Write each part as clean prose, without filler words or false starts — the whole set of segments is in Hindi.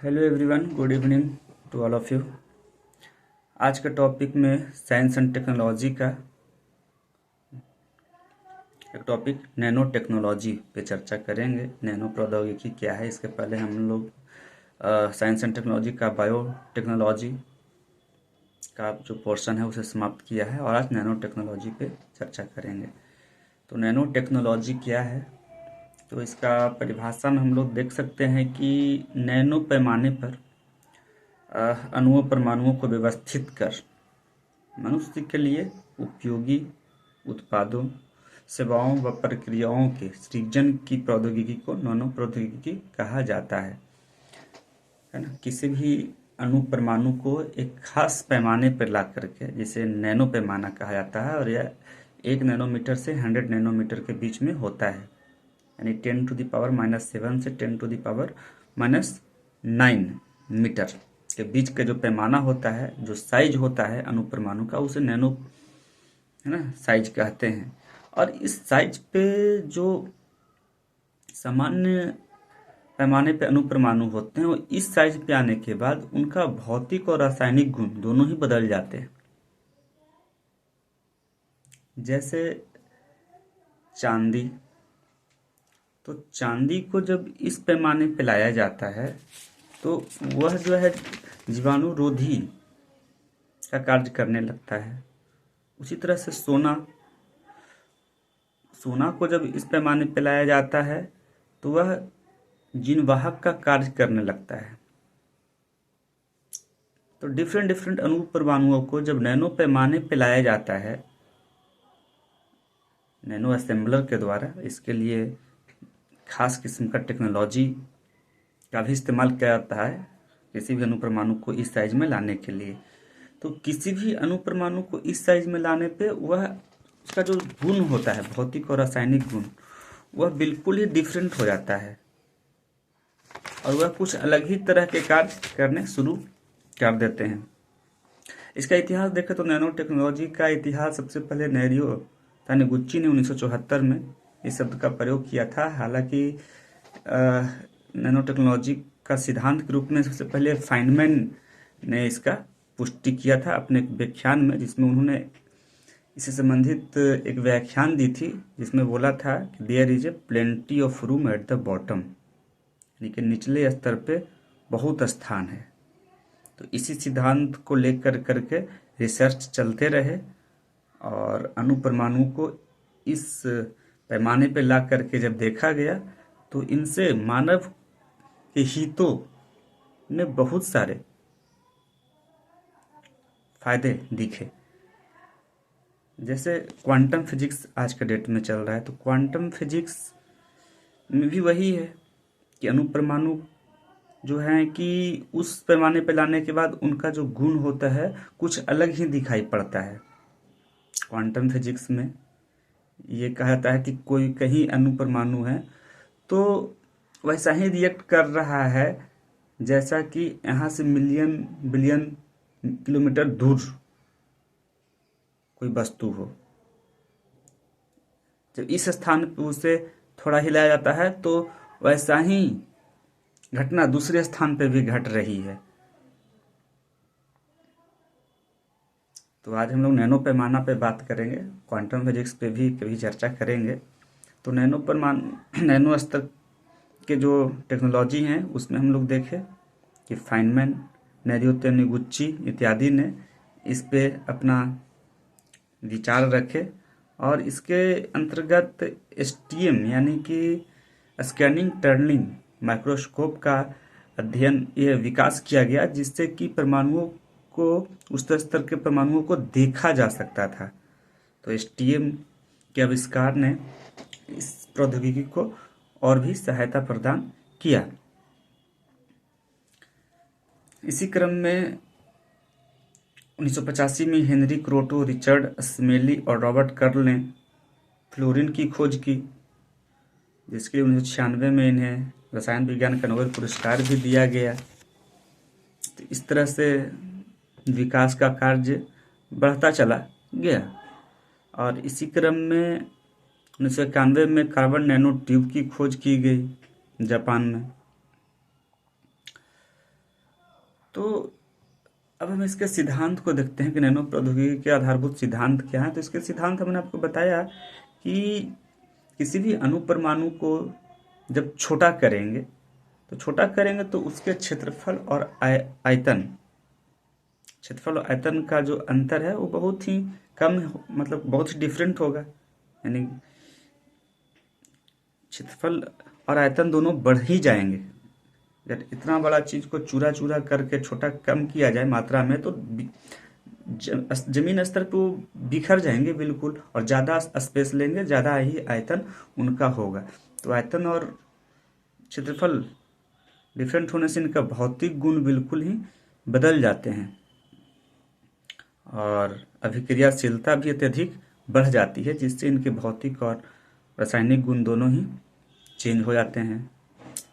Hello everyone, good evening to all of you. आज का टॉपिक में साइंस एंड टेक्नोलॉजी का एक टॉपिक नैनो टेक्नोलॉजी पे चर्चा करेंगे। नैनो प्रौद्योगिकी क्या है। इसके पहले हम लोग साइंस एंड टेक्नोलॉजी का बायो टेक्नोलॉजी का जो पोर्शन है उसे समाप्त किया है और आज नैनो टेक्नोलॉजी पे चर्चा करेंगे। तो नैनो टेक्नोलॉजी क्या है, तो इसका परिभाषा में हम लोग देख सकते हैं कि नैनो पैमाने पर अणुओं परमाणुओं को व्यवस्थित कर मनुष्य के लिए उपयोगी उत्पादों, सेवाओं व प्रक्रियाओं के सृजन की प्रौद्योगिकी को नैनो प्रौद्योगिकी कहा जाता है ना। किसी भी अणु परमाणु को एक खास पैमाने पर ला करके जिसे नैनो पैमाना कहा जाता है, और यह 1 नैनोमीटर से 100 नैनोमीटर के बीच में होता है, यानी 10⁻⁻7 से 10⁻⁻9 मीटर के बीच का जो पैमाना होता है, जो साइज होता है अणु परमाणु का, उसे नैनो है ना साइज कहते हैं। और इस साइज पे जो सामान्य पैमाने पे अणु परमाणु होते हैं, वो इस साइज पे आने के बाद उनका भौतिक और रासायनिक गुण दोनों ही बदल जाते हैं। जैसे चांदी, तो चांदी को जब इस पैमाने पे लाया जाता है तो वह जो है जीवाणुरोधी का कार्य करने लगता है। उसी तरह से सोना को जब इस पैमाने पे लाया जाता है तो वह जीनवाहक का कार्य करने लगता है। तो डिफरेंट अणु परमाणुओं को जब नैनो पैमाने पे लाया जाता है नैनो असेंबलर के द्वारा, इसके लिए खास किस्म का टेक्नोलॉजी का भी इस्तेमाल किया जाता है किसी भी अणु परमाणु को इस साइज में लाने के लिए। तो किसी भी अणु परमाणु को इस साइज में लाने पे वह उसका जो गुण होता है, भौतिक और रासायनिक गुण, वह बिल्कुल ही डिफरेंट हो जाता है और वह कुछ अलग ही तरह के कार्य करने शुरू कर देते हैं। इसका इतिहास देखें तो नैनो टेक्नोलॉजी का इतिहास सबसे पहले नेरियो तानिगुच्ची ने 1974 में इस शब्द का प्रयोग किया था। हालांकि नैनो टेक्नोलॉजी का सिद्धांत के रूप में सबसे पहले फाइनमैन ने इसका पुष्टि किया था अपने एक व्याख्यान में, जिसमें उन्होंने इससे संबंधित एक व्याख्यान दी थी, जिसमें बोला था कि there is a plenty of room at the bottom, यानी कि निचले स्तर पे बहुत स्थान है। तो इसी सिद्धांत को लेकर करके रिसर्च चलते रहे और अणु परमाणु को इस पैमाने पे ला करके जब देखा गया तो इनसे मानव के हितों में बहुत सारे फायदे दिखे। जैसे क्वांटम फिजिक्स आज के डेट में चल रहा है, तो क्वांटम फिजिक्स में भी वही है कि अणु परमाणु जो है कि उस पैमाने पे लाने के बाद उनका जो गुण होता है कुछ अलग ही दिखाई पड़ता है। क्वांटम फिजिक्स में ये कहा जाता है कि कोई कहीं अणु परमाणु है तो वैसा ही रिएक्ट कर रहा है जैसा कि यहाँ से मिलियन बिलियन किलोमीटर दूर कोई वस्तु हो। जब इस स्थान पर उसे थोड़ा हिलाया जाता है तो वैसा ही घटना दूसरे स्थान पर भी घट रही है। तो आज हम लोग नैनो पैमाना पे बात करेंगे, क्वांटम फिजिक्स पे भी कभी चर्चा करेंगे। तो नैनो स्तर के जो टेक्नोलॉजी हैं उसमें हम लोग देखें कि फाइनमैन, नेरियो तानिगुच्ची इत्यादि ने इस पे अपना विचार रखे और इसके अंतर्गत एसटीएम यानी कि स्कैनिंग टर्निंग माइक्रोस्कोप का अध्ययन यह विकास किया गया, जिससे कि परमाणुओं को उस स्तर के परमाणुओं को देखा जा सकता था। तो एसटीएम के आविष्कार ने इस प्रौद्योगिकी को और भी सहायता प्रदान किया। इसी क्रम में 1985 में हेनरी क्रोटो, रिचर्ड स्मेली और रॉबर्ट कर्ल ने फ्लोरीन की खोज की, जिसके लिए 1996 में इन्हें रसायन विज्ञान का नोबेल पुरस्कार भी दिया गया। तो इस तरह से विकास का कार्य बढ़ता चला गया। और इसी क्रम में 1991 में कार्बन नैनो ट्यूब की खोज की गई जापान में। तो अब हम इसके सिद्धांत को देखते हैं कि नैनो प्रौद्योगिकी के आधारभूत सिद्धांत क्या हैं। तो इसके सिद्धांत हमने आपको बताया कि किसी भी अणु परमाणु को जब छोटा करेंगे तो उसके क्षेत्रफल और आयतन का जो अंतर है वो बहुत ही कम, मतलब बहुत ही डिफरेंट होगा। यानी क्षेत्रफल और आयतन दोनों बढ़ ही जाएंगे। जब इतना बड़ा चीज को चूरा चूरा करके छोटा कम किया जाए मात्रा में, तो जमीन स्तर पे वो बिखर जाएंगे बिल्कुल, और ज़्यादा स्पेस लेंगे, ज़्यादा ही आयतन उनका होगा। तो आयतन और क्षेत्रफल डिफरेंट होने से इनका भौतिक गुण बिल्कुल ही बदल जाते हैं, और अभिक्रियाशीलता भी अत्यधिक बढ़ जाती है, जिससे इनके भौतिक और रासायनिक गुण दोनों ही चेंज हो जाते हैं।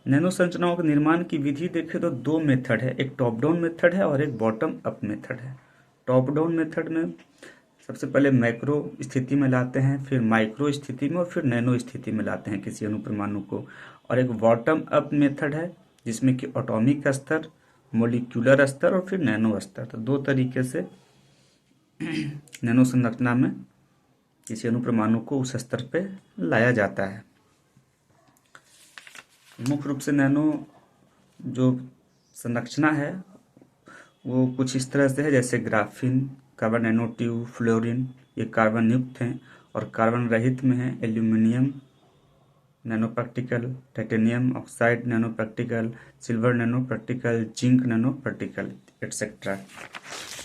नैनो संरचनाओं के निर्माण की विधि देखें तो दो मेथड है, एक टॉप डाउन मेथड है और एक बॉटम अप मेथड है। टॉप डाउन मेथड में सबसे पहले मैक्रो स्थिति में लाते हैं, फिर माइक्रो स्थिति में, और फिर नैनो स्थिति में लाते हैं किसी अणु परमाणु को। और एक बॉटम अप मेथड है जिसमें कि एटॉमिक स्तर, मोलिक्यूलर स्तर और फिर नैनो स्तर। तो दो तरीके से नैनो संरचना में किसी अणु परमाणु को उस स्तर पे लाया जाता है। मुख्य रूप से नैनो जो संरचना है वो कुछ इस तरह से है, जैसे graphene, carbon nano tube, fluorine, ये कार्बन युक्त हैं, और कार्बन रहित में है aluminium nano particle, titanium oxide nano particle, silver nano particle, zinc nano particle etcetera.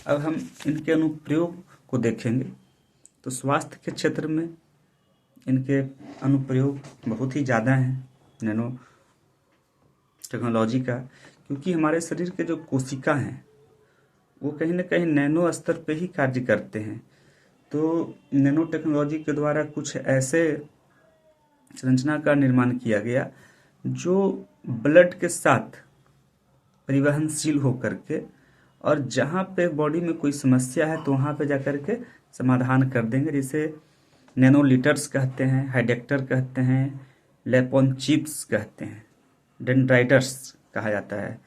अब हम इनके अनुप्रयोग को देखेंगे तो स्वास्थ्य के क्षेत्र में इनके अनुप्रयोग बहुत ही ज़्यादा हैं नैनो टेक्नोलॉजी का, क्योंकि हमारे शरीर के जो कोशिका हैं वो कहीं ना कहीं नैनो स्तर पे ही कार्य करते हैं। तो नैनो टेक्नोलॉजी के द्वारा कुछ ऐसे संरचना का निर्माण किया गया जो ब्लड के साथ परिवहनशील होकर के, और जहाँ पे बॉडी में कोई समस्या है तो वहाँ पे जाकर के समाधान कर देंगे, जिसे नैनोलीटर्स कहते हैं, हाइडेक्टर कहते हैं, लेपॉन चिप्स कहते हैं, डेंड्राइटर्स कहा जाता है।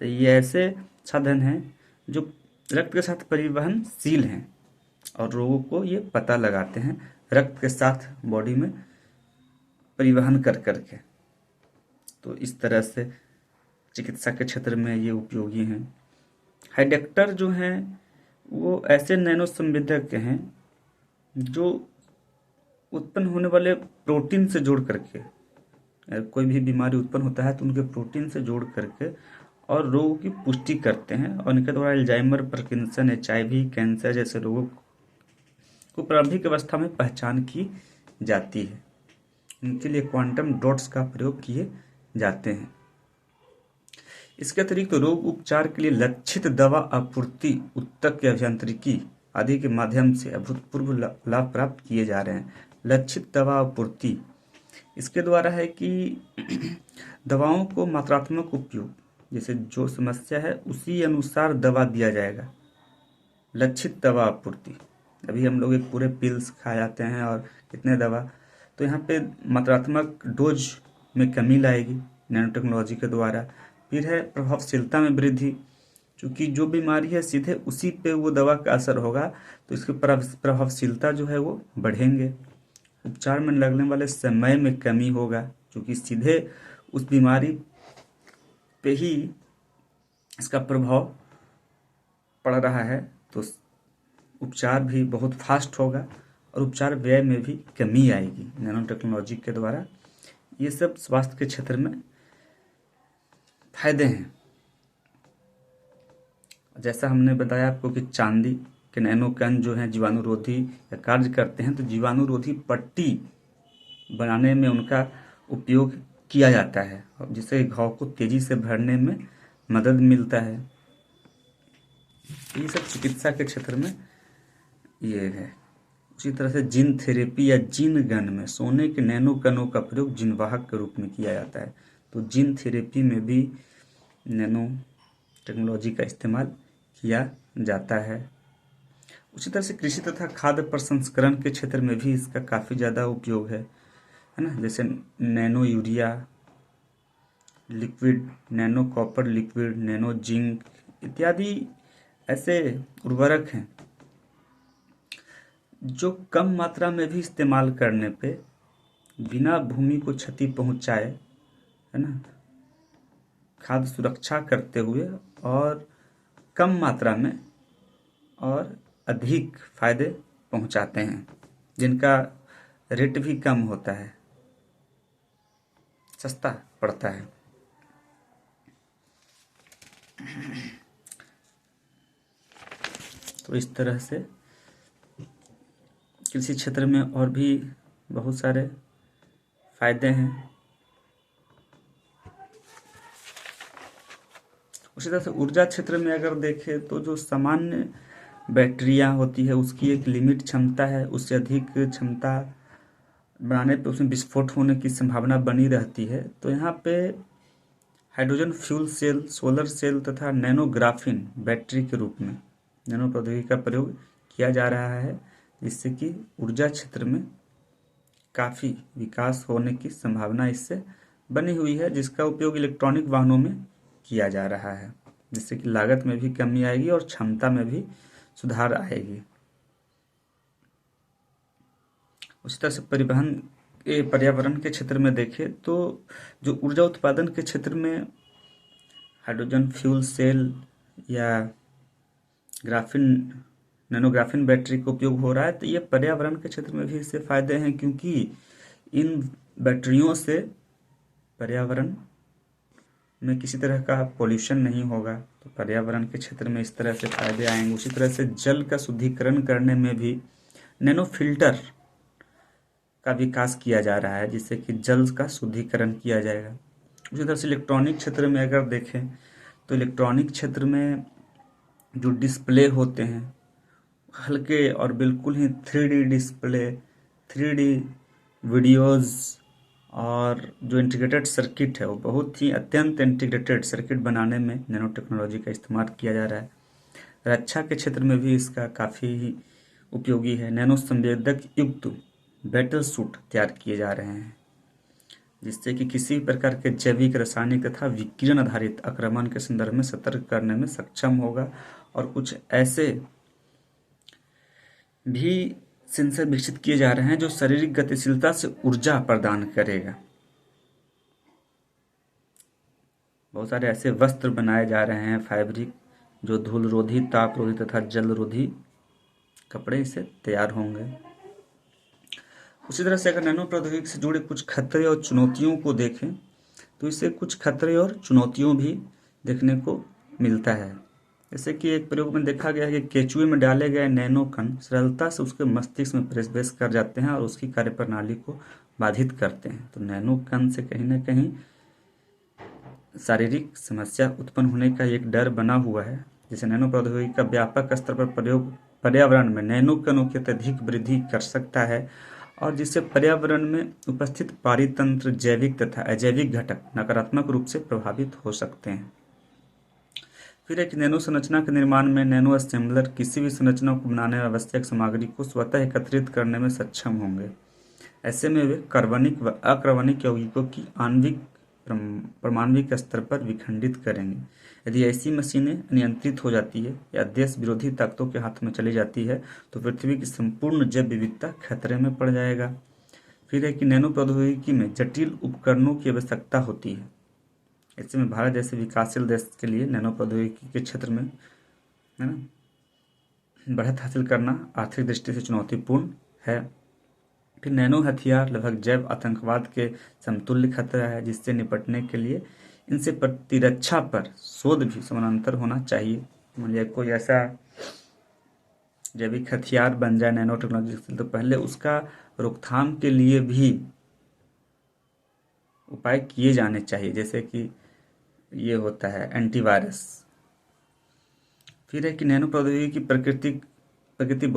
तो ये ऐसे साधन हैं जो रक्त के साथ परिवहनशील हैं और रोगों को ये पता लगाते हैं रक्त के साथ बॉडी में परिवहन कर करके। तो इस तरह से चिकित्सा के क्षेत्र में ये उपयोगी हैं। हाइडेक्टर जो हैं वो ऐसे नैनो संवेदक हैं जो उत्पन्न होने वाले प्रोटीन से जोड़ करके, कोई भी बीमारी उत्पन्न होता है तो उनके प्रोटीन से जोड़ करके और रोगों की पुष्टि करते हैं, और इनके द्वारा अल्जाइमर, पार्किंसन, HIV, कैंसर जैसे रोगों को प्रारंभिक अवस्था में पहचान की जाती है। इनके लिए क्वांटम डॉट्स का प्रयोग किए जाते हैं। इसके अतिरिक्त रोग उपचार के लिए लक्षित दवा आपूर्ति, ऊतक अभियांत्रिकी आदि के माध्यम से अभूतपूर्व लाभ प्राप्त किए जा रहे हैं। लक्षित दवा आपूर्ति इसके द्वारा है कि दवाओं को मात्रात्मक उपयोग, जैसे जो समस्या है उसी अनुसार दवा दिया जाएगा। लक्षित दवा आपूर्ति, अभी हम लोग एक पूरे पिल्स खा जाते हैं और कितने दवा, तो यहाँ पे मात्रात्मक डोज में कमी लाएगी नैनो टेक्नोलॉजी के द्वारा। फिर है प्रभावशीलता में वृद्धि, क्योंकि जो बीमारी है सीधे उसी पे वो दवा का असर होगा, तो इसकी प्रभावशीलता जो है वो बढ़ेंगे। उपचार में लगने वाले समय में कमी होगा, क्योंकि सीधे उस बीमारी पे ही इसका प्रभाव पड़ रहा है, तो उपचार भी बहुत फास्ट होगा और उपचार व्यय में भी कमी आएगी नैनो टेक्नोलॉजी के द्वारा। ये सब स्वास्थ्य के क्षेत्र में फायदे हैं। जैसा हमने बताया आपको कि चांदी के नैनो कण जो हैं जीवाणुरोधी या कार्य करते हैं, तो जीवाणुरोधी पट्टी बनाने में उनका उपयोग किया जाता है, जिससे घाव को तेजी से भरने में मदद मिलता है। ये सब चिकित्सा के क्षेत्र में ये है। उसी तरह से जीन थेरेपी या जीन गन में सोने के नैनो कणों का प्रयोग जीनवाहक के रूप में किया जाता है। तो जीन थेरेपी में भी नैनो टेक्नोलॉजी का इस्तेमाल किया जाता है। उसी तरह से कृषि तथा खाद्य प्रसंस्करण के क्षेत्र में भी इसका काफ़ी ज़्यादा उपयोग है ना। जैसे nano urea liquid, nano copper liquid, nano zinc इत्यादि ऐसे उर्वरक हैं जो कम मात्रा में भी इस्तेमाल करने पे बिना भूमि को क्षति पहुंचाए, है ना, खाद्य सुरक्षा करते हुए और कम मात्रा में और अधिक फायदे पहुंचाते हैं, जिनका रेट भी कम होता है, सस्ता पड़ता है। तो इस तरह से कृषि क्षेत्र में और भी बहुत सारे फायदे हैं। उसी तरह से ऊर्जा क्षेत्र में अगर देखें तो जो सामान्य बैटरियां होती है उसकी एक लिमिट क्षमता है, उससे अधिक क्षमता बनाने पे उसमें विस्फोट होने की संभावना बनी रहती है। तो यहाँ पे hydrogen fuel cell, solar cell तथा नैनोग्राफिन बैटरी के रूप में नैनो प्रौद्योगिकी का प्रयोग किया जा रहा है, जिससे कि ऊर्जा क्षेत्र में काफ़ी विकास होने की संभावना इससे बनी हुई है, जिसका उपयोग इलेक्ट्रॉनिक वाहनों में किया जा रहा है, जिससे कि लागत में भी कमी आएगी और क्षमता में भी सुधार आएगी। उसी तरह से परिवहन पर्यावरण के क्षेत्र में देखें तो जो ऊर्जा उत्पादन के क्षेत्र में हाइड्रोजन फ्यूल सेल या नैनोग्राफिन बैटरी का उपयोग हो रहा है, तो ये पर्यावरण के क्षेत्र में भी इससे फायदे हैं, क्योंकि इन बैटरियों से पर्यावरण में किसी तरह का पोल्यूशन नहीं होगा, तो पर्यावरण के क्षेत्र में इस तरह से फायदे आएंगे। उसी तरह से जल का शुद्धिकरण करने में भी नैनो फिल्टर का विकास किया जा रहा है, जिससे कि जल का शुद्धिकरण किया जाएगा। उसी तरह से इलेक्ट्रॉनिक क्षेत्र में अगर देखें तो इलेक्ट्रॉनिक क्षेत्र में जो डिस्प्ले होते हैं हल्के और बिल्कुल ही 3D डिस्प्ले, 3D वीडियोस और जो इंटीग्रेटेड सर्किट है वो बहुत ही अत्यंत इंटीग्रेटेड सर्किट बनाने में नैनो टेक्नोलॉजी का इस्तेमाल किया जा रहा है। रक्षा के क्षेत्र में भी इसका काफ़ी उपयोगी है। नैनो संवेदक युक्त बैटल सूट तैयार किए जा रहे हैं, जिससे कि किसी प्रकार के जैविक, रासायनिक तथा विकिरण आधारित आक्रमण के संदर्भ में सतर्क करने में सक्षम होगा। और कुछ ऐसे भी सेंसर विकसित किए जा रहे हैं जो शारीरिक गतिशीलता से ऊर्जा प्रदान करेगा। बहुत सारे ऐसे वस्त्र बनाए जा रहे हैं फैब्रिक, जो धूल रोधी, ताप रोधी तथा जल रोधी कपड़े इससे तैयार होंगे। उसी तरह से अगर नैनो प्रौद्योगिकी से जुड़े कुछ खतरे और चुनौतियों को देखें तो इससे कुछ खतरे और चुनौतियों भी देखने को मिलता है। जैसे कि एक प्रयोग में देखा गया है कि केचुए में डाले गए नैनो कण सरलता से उसके मस्तिष्क में प्रवेश कर जाते हैं और उसकी कार्यप्रणाली को बाधित करते हैं। तो नैनो कण से कहीं ना कहीं शारीरिक समस्या उत्पन्न होने का एक डर बना हुआ है। जैसे नैनो प्रौद्योगिकी का व्यापक स्तर पर प्रयोग पर्यावरण में नैनो कणों की अत्यधिक वृद्धि कर सकता है, और जिससे पर्यावरण में उपस्थित पारितंत्र, जैविक तथा अजैविक घटक नकारात्मक रूप से प्रभावित हो सकते हैं। फिर एक नैनो संरचना के निर्माण में नैनो असेंबलर किसी भी संरचना को बनाने में आवश्यक सामग्री को स्वतः एकत्रित करने में सक्षम होंगे। ऐसे में वे कार्बनिक व अकार्बनिक यौगिकों की आणविक परमाणविक स्तर पर विखंडित करेंगे। यदि ऐसी मशीनें नियंत्रित हो जाती है या देश विरोधी ताकतों के हाथ में चली जाती है तो पृथ्वी की संपूर्ण जैव विविधता खतरे में पड़ जाएगा। फिर है कि नैनो प्रौद्योगिकी में जटिल उपकरणों की आवश्यकता होती है। ऐसे में भारत जैसे विकासशील देश के लिए नैनो प्रौद्योगिकी के क्षेत्र में, है ना, बढ़त हासिल करना आर्थिक दृष्टि से चुनौतीपूर्ण है। फिर नैनो हथियार लगभग जैव आतंकवाद के समतुल्य खतरा है, जिससे निपटने के लिए इनसे प्रतिरक्षा पर शोध भी समानांतर होना चाहिए। मान लिया कोई ऐसा जैविक हथियार बन जाए नैनो टेक्नोलॉजी से, तो पहले उसका रोकथाम के लिए भी उपाय किए जाने चाहिए, जैसे कि ये होता है एंटीवायरस। फिर है कि नैनो प्रौद्योगिकी की प्रकृति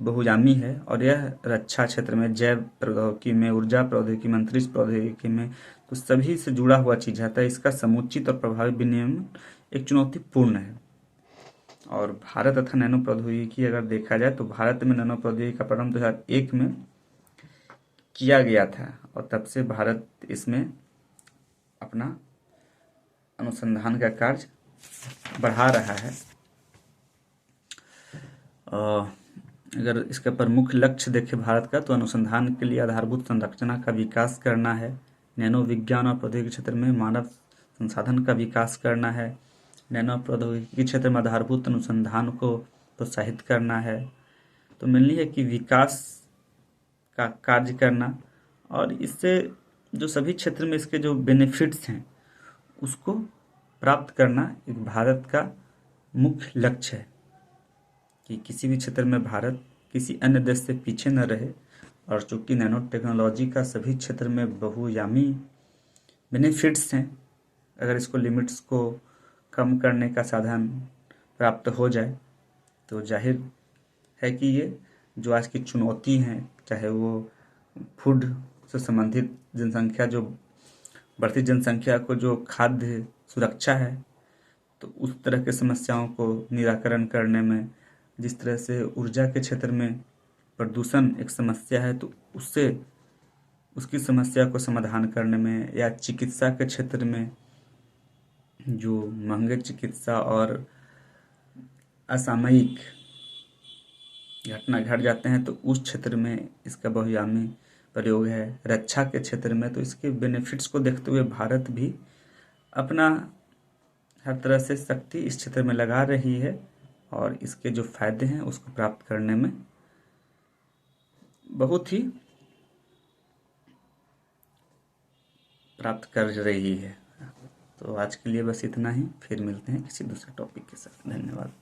बहुआयामी है और यह रक्षा क्षेत्र में, जैव प्रौद्योगिकी में, ऊर्जा प्रौद्योगिकी में, अंतरिक्ष प्रौद्योगिकी में, तो सभी से जुड़ा हुआ चीज है। इसका समुचित और प्रभावी विनियमन एक चुनौतीपूर्ण है। और भारत तथा नैनो प्रौद्योगिकी अगर देखा जाए तो भारत में नैनो प्रौद्योगिकी का प्रारंभ 2001 में किया गया था और तब से भारत इसमें अपना अनुसंधान का कार्य बढ़ा रहा है। अगर इसका प्रमुख लक्ष्य देखें भारत का, तो अनुसंधान के लिए आधारभूत संरचना का विकास करना है, नैनो विज्ञान और प्रौद्योगिकी क्षेत्र में मानव संसाधन का विकास करना है, नैनो प्रौद्योगिकी क्षेत्र में आधारभूत अनुसंधान को प्रोत्साहित करना है। तो मेनली है कि विकास का कार्य करना, और इससे जो सभी क्षेत्र में इसके जो बेनिफिट्स हैं उसको प्राप्त करना एक भारत का मुख्य लक्ष्य है, कि किसी भी क्षेत्र में भारत किसी अन्य देश से पीछे न रहे। और चूँकि नैनो टेक्नोलॉजी का सभी क्षेत्र में बहुआयामी बेनिफिट्स हैं, अगर इसको लिमिट्स को कम करने का साधन प्राप्त हो जाए तो जाहिर है कि ये जो आज की चुनौती हैं, चाहे वो फूड से संबंधित जनसंख्या, जो बढ़ती जनसंख्या को जो खाद्य सुरक्षा है, तो उस तरह के समस्याओं को निराकरण करने में, जिस तरह से ऊर्जा के क्षेत्र में प्रदूषण एक समस्या है, तो उससे उसकी समस्या को समाधान करने में, या चिकित्सा के क्षेत्र में जो महंगे चिकित्सा और असामयिक घटना घट जाते हैं, तो उस क्षेत्र में इसका बहुआयामी प्रयोग है। रक्षा के क्षेत्र में तो इसके बेनिफिट्स को देखते हुए भारत भी अपना हर तरह से शक्ति इस क्षेत्र में लगा रही है, और इसके जो फायदे हैं उसको प्राप्त करने में बहुत ही प्राप्त कर रही है। तो आज के लिए बस इतना ही, फिर मिलते हैं किसी दूसरे टॉपिक के साथ। धन्यवाद।